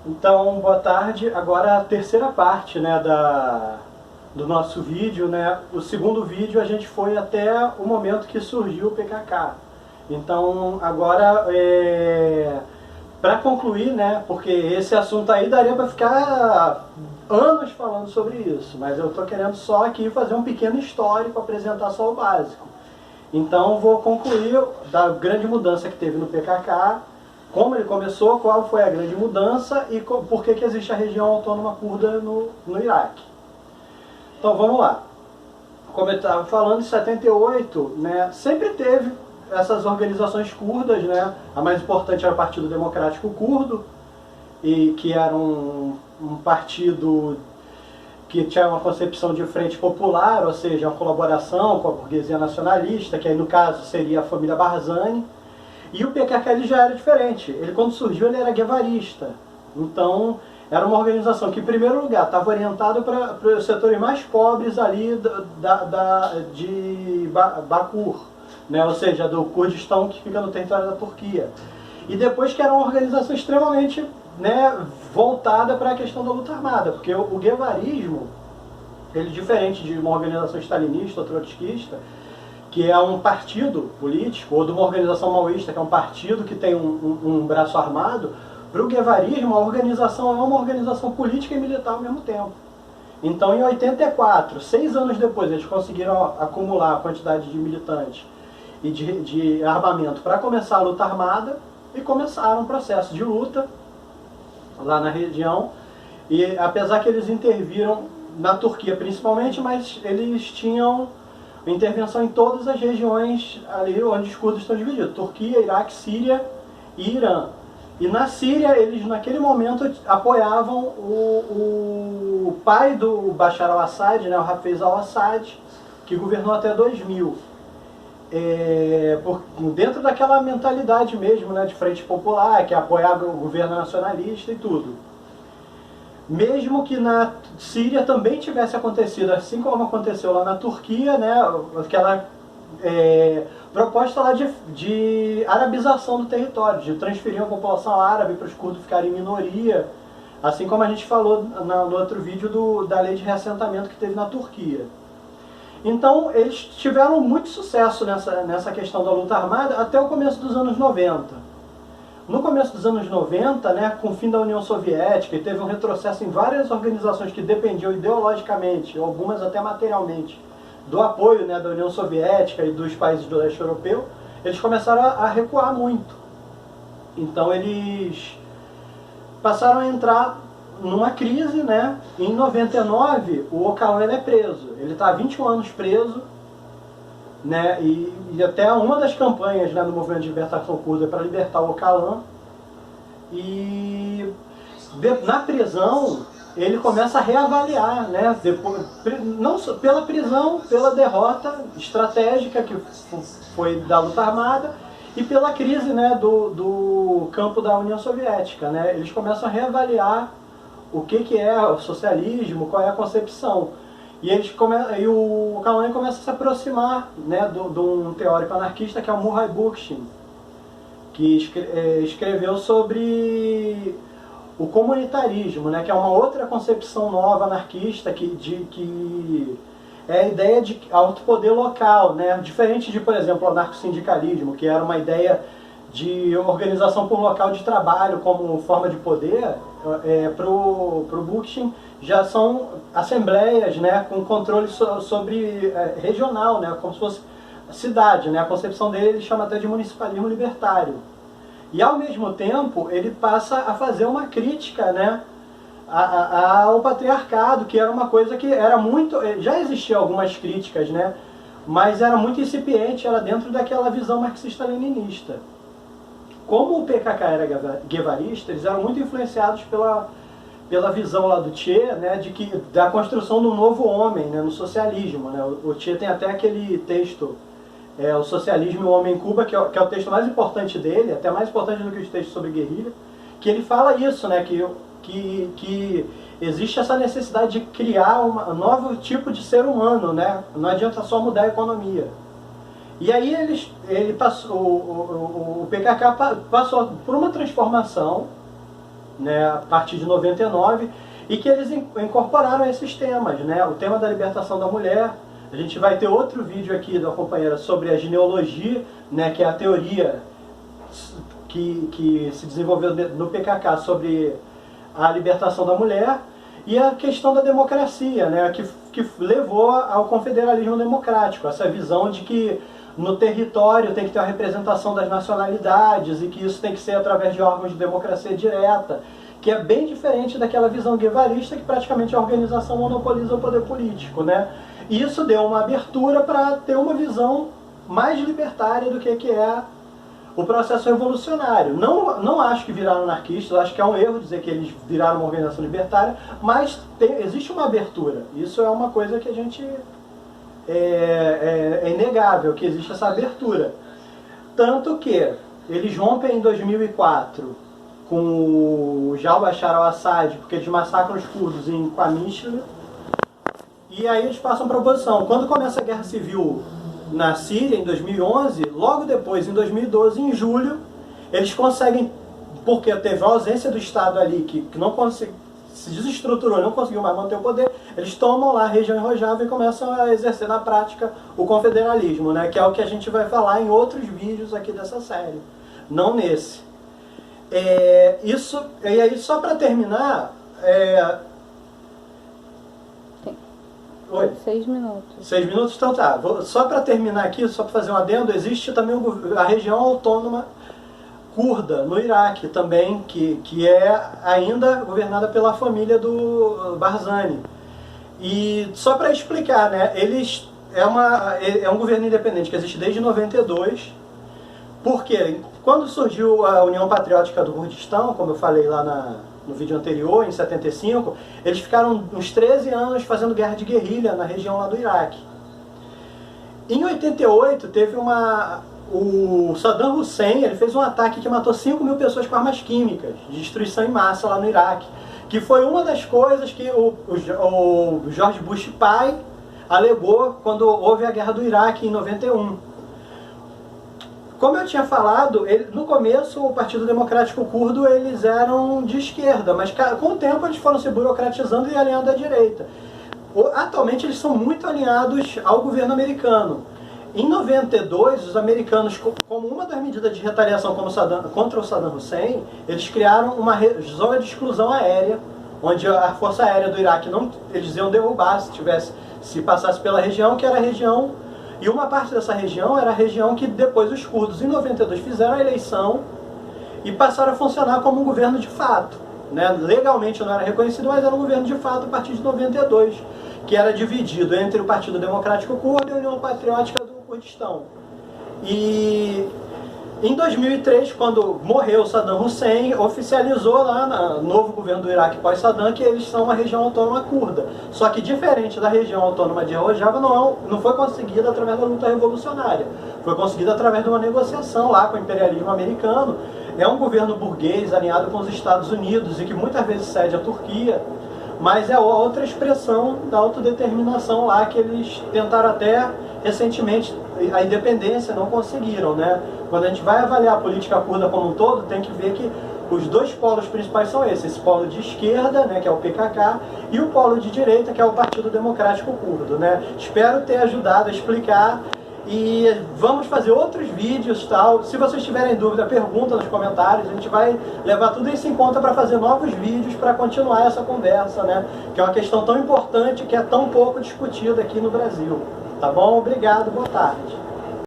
Então, boa tarde. Agora a terceira parte, né, do nosso vídeo, né? O segundo vídeo a gente foi até o momento que surgiu o PKK. Então, agora, para concluir, né, porque esse assunto aí daria para ficar anos falando sobre isso, mas eu estou querendo só aqui fazer um pequeno histórico, apresentar só o básico. Então, vou concluir da grande mudança que teve no PKK, como ele começou, qual foi a grande mudança e por que existe a região autônoma curda no Iraque. Então vamos lá. Como eu estava falando, em 78, né, sempre teve essas organizações curdas, né? A mais importante era o Partido Democrático Curdo, e que era um partido que tinha uma concepção de frente popular, ou seja, uma colaboração com a burguesia nacionalista, que aí no caso seria a família Barzani. E o PKK ele já era diferente. Ele, quando surgiu, ele era guevarista. Então, era uma organização que, em primeiro lugar, estava orientada para os setores mais pobres ali de Bakur, né? Ou seja, do Kurdistão, que fica no território da Turquia. E depois que era uma organização extremamente, né, voltada para a questão da luta armada, porque o guevarismo, ele diferente de uma organização stalinista ou trotskista, que é um partido político, ou de uma organização maoísta, que é um partido que tem um braço armado, para o guevarismo a organização é uma organização política e militar ao mesmo tempo. Então, em 84, 6 anos depois, eles conseguiram acumular a quantidade de militantes e de armamento para começar a luta armada, e começaram um processo de luta lá na região. E apesar que eles interviram na Turquia principalmente, mas eles tinham intervenção em todas as regiões ali onde os curdos estão divididos: Turquia, Iraque, Síria e Irã. E na Síria, eles naquele momento apoiavam o pai do Bashar al-Assad, né, o Hafez al-Assad, que governou até 2000. Dentro daquela mentalidade mesmo, né, de frente popular, que apoiava o governo nacionalista e tudo. Mesmo que na Síria também tivesse acontecido, assim como aconteceu lá na Turquia, né, aquela proposta lá de arabização do território, de transferir a população árabe para os curdos ficarem em minoria, assim como a gente falou no outro vídeo da lei de reassentamento que teve na Turquia. Então eles tiveram muito sucesso nessa questão da luta armada até o começo dos anos 90. No começo dos anos 90, né, com o fim da União Soviética, e teve um retrocesso em várias organizações que dependiam ideologicamente, algumas até materialmente, do apoio, né, da União Soviética e dos países do leste europeu, eles começaram a recuar muito. Então eles passaram a entrar numa crise, né? Em 99, o Öcalan é preso. Ele está há 21 anos preso, né? E até uma das campanhas, né, do movimento de libertação curda é para libertar o Öcalan. E na prisão ele começa a reavaliar, né? Depois, não só pela prisão, pela derrota estratégica que foi da luta armada e pela crise, né, do campo da União Soviética, né? Eles começam a reavaliar o que é o socialismo, qual é a concepção. E o Öcalan começa a se aproximar, né, de um teórico anarquista que é o Murray Bookchin, que escreveu sobre o comunitarismo, né, que é uma outra concepção nova anarquista que é a ideia de autopoder local, né, diferente de, por exemplo, o anarcossindicalismo, que era uma ideia de organização por local de trabalho como forma de poder. Para o Bookchin já são assembleias, né, com controle sobre regional, né, como se fosse cidade, né, a concepção dele ele chama até de municipalismo libertário. E ao mesmo tempo ele passa a fazer uma crítica, né, ao patriarcado, que era uma coisa que era muito, já existiam algumas críticas, né, mas era muito incipiente, era dentro daquela visão marxista-leninista. Como o PKK era guevarista, eles eram muito influenciados pela visão lá do Che, né, da construção do novo homem, né, no socialismo, né. O Che tem até aquele texto, o Socialismo e o Homem em Cuba, que é o texto mais importante dele, até mais importante do que os textos sobre guerrilha, que ele fala isso, né, que existe essa necessidade de criar um novo tipo de ser humano, né, não adianta só mudar a economia. E aí o PKK passou por uma transformação né, a partir de 99, e que eles incorporaram esses temas, né, o tema da libertação da mulher. A gente vai ter outro vídeo aqui da companheira sobre a genealogia, né, que é a teoria que se desenvolveu no PKK sobre a libertação da mulher, e a questão da democracia, né, que levou ao confederalismo democrático, essa visão de que no território tem que ter uma representação das nacionalidades e que isso tem que ser através de órgãos de democracia direta, que é bem diferente daquela visão guevarista que praticamente a organização monopoliza o poder político, né? E isso deu uma abertura para ter uma visão mais libertária do que é o processo revolucionário. Não acho que viraram anarquistas, acho que é um erro dizer que eles viraram uma organização libertária, mas existe uma abertura. Isso é uma coisa que a gente... É inegável que existe essa abertura. Tanto que eles rompem em 2004 com o Bashar al-Assad, porque eles massacram os curdos em Qamishli, e aí eles passam para a oposição. Quando começa a Guerra Civil na Síria, em 2011, logo depois, em 2012, em julho, eles conseguem, porque teve uma ausência do Estado ali, que não conseguiu, se desestruturou, não conseguiu mais manter o poder, eles tomam lá a região em Rojava e começam a exercer na prática o confederalismo, né, que é o que a gente vai falar em outros vídeos aqui dessa série, não nesse. E aí, só para terminar... Oi? 6 minutos. 6 minutos? Então tá. Só para terminar aqui, só para fazer um adendo, existe também a região autônoma curda no Iraque também, que é ainda governada pela família do Barzani. E só para explicar, né, é um governo independente que existe desde 92, porque quando surgiu a União Patriótica do Kurdistão, como eu falei lá no vídeo anterior, em 75, eles ficaram uns 13 anos fazendo guerra de guerrilha na região lá do Iraque. Em 88 teve o Saddam Hussein, ele fez um ataque que matou 5.000 pessoas com armas químicas, de destruição em massa lá no Iraque, que foi uma das coisas que o George Bush pai alegou quando houve a guerra do Iraque em 91. Como eu tinha falado, no começo o Partido Democrático Curdo eles eram de esquerda, mas com o tempo eles foram se burocratizando e alinhando à direita. Atualmente eles são muito alinhados ao governo americano. Em 92, os americanos, como uma das medidas de retaliação contra o Saddam Hussein, eles criaram uma zona de exclusão aérea, onde a Força Aérea do Iraque eles iam derrubar se passasse pela região, que era a região, e uma parte dessa região era a região que depois os curdos, em 92, fizeram a eleição e passaram a funcionar como um governo de fato, né? Legalmente não era reconhecido, mas era um governo de fato a partir de 92, que era dividido entre o Partido Democrático Curdo e a União Patriótica do Kurdistão. E em 2003, quando morreu Saddam Hussein, oficializou lá no novo governo do Iraque pós-Saddam que eles são uma região autônoma curda. Só que diferente da região autônoma de Rojava, não foi conseguida através da luta revolucionária. Foi conseguida através de uma negociação lá com o imperialismo americano. É um governo burguês alinhado com os Estados Unidos e que muitas vezes cede à Turquia, mas é outra expressão da autodeterminação lá que eles tentaram até recentemente a independência, não conseguiram, né? Quando a gente vai avaliar a política curda como um todo, tem que ver que os dois polos principais são esses, esse polo de esquerda, né, que é o PKK, e o polo de direita, que é o Partido Democrático Curdo, né? Espero ter ajudado a explicar e vamos fazer outros vídeos, tal. Se vocês tiverem dúvida, pergunta nos comentários, a gente vai levar tudo isso em conta para fazer novos vídeos para continuar essa conversa, né? Que é uma questão tão importante que é tão pouco discutida aqui no Brasil. Tá bom? Obrigado, boa tarde.